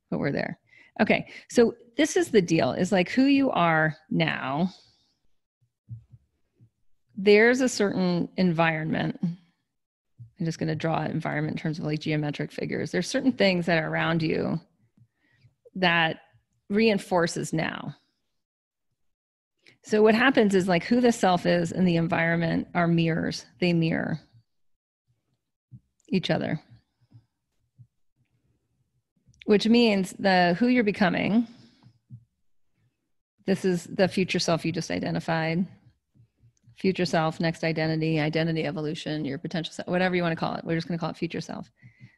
but we're there. Okay, so this is the deal, is like who you are now. There's a certain environment. I'm just going to draw an environment in terms of like geometric figures. There's certain things that are around you that reinforces now. So what happens is like who the self is and the environment are mirrors. They mirror each other, which means who you're becoming. This is the future self you just identified. Future self, next identity, identity evolution, your potential self, whatever you want to call it. We're just going to call it future self.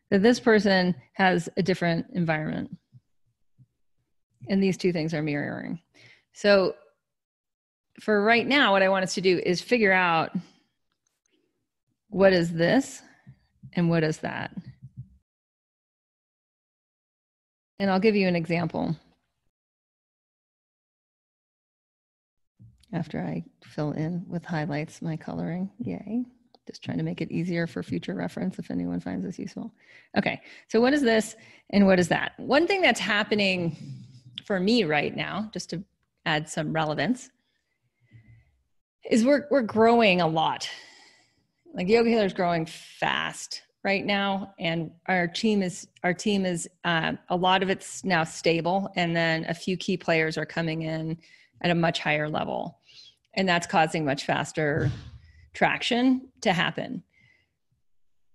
That this person has a different environment. And these two things are mirroring. So for right now, what I want us to do is figure out what is this and what is that. And I'll give you an example after I fill in with highlights my coloring. Yay. Just trying to make it easier for future reference if anyone finds this useful. Okay, so what is this and what is that? One thing that's happening for me right now, just to add some relevance, is we're growing a lot. Like Yogahealer is growing fast right now, and our team is a lot of it's now stable, and then a few key players are coming in at a much higher level. And that's causing much faster traction to happen.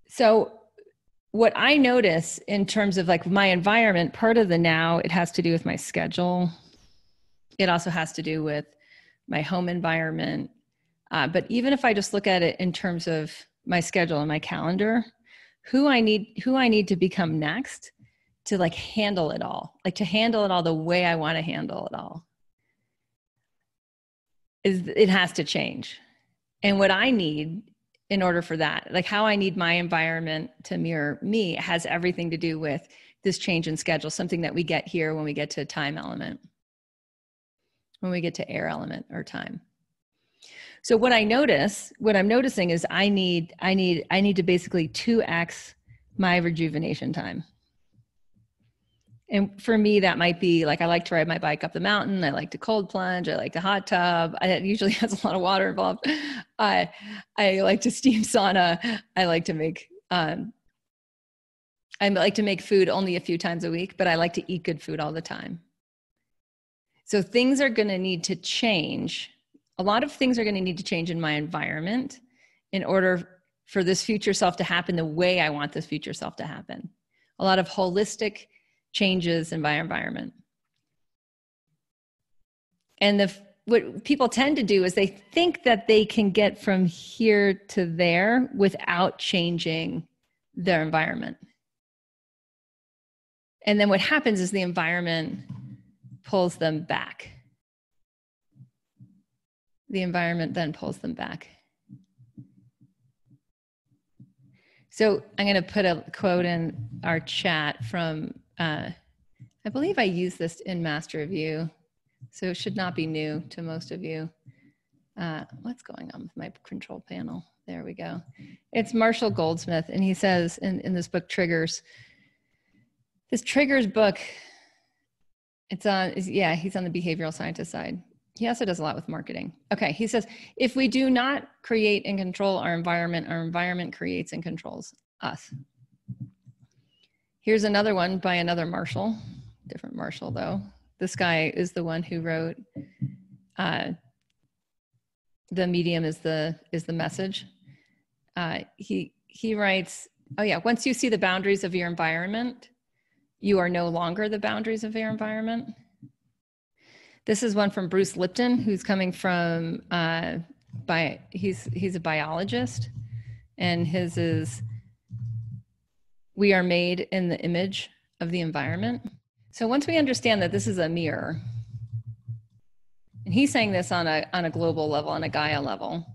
So what I notice in terms of like my environment, part of the now, it has to do with my schedule. It also has to do with my home environment. But even if I just look at it in terms of my schedule and my calendar, who I need to become next to like handle it all, like to handle it all the way I want to handle it all, it has to change. And what I need in order for that, like how I need my environment to mirror me, has everything to do with this change in schedule, something that we get here when we get to time element, when we get to air element or time. So what I'm noticing is I need to basically 2x my rejuvenation time. And for me, that might be like, I like to ride my bike up the mountain. I like to cold plunge. I like to hot tub. It usually has a lot of water involved. I like to steam sauna. I like to make food only a few times a week, but I like to eat good food all the time. So things are going to need to change. A lot of things are going to need to change in my environment in order for this future self to happen the way I want this future self to happen. A lot of holistic changes in my environment. And what people tend to do is they think that they can get from here to there without changing their environment. And then what happens is the environment pulls them back. The environment then pulls them back. So I'm going to put a quote in our chat from, I believe I used this in MasterOfYou, so it should not be new to most of you. What's going on with my control panel? There we go. It's Marshall Goldsmith, and he says in this book, Triggers, this Triggers book, he's on the behavioral scientist side. He also does a lot with marketing. Okay, he says, if we do not create and control our environment creates and controls us. Here's another one by another Marshall, different Marshall though. This guy is the one who wrote, The Medium is the Message. He writes, oh yeah, once you see the boundaries of your environment, you are no longer the boundaries of your environment. This is one from Bruce Lipton, who's coming from, he's a biologist, and his is, we are made in the image of the environment. So once we understand that this is a mirror, and he's saying this on a global level, on a Gaia level,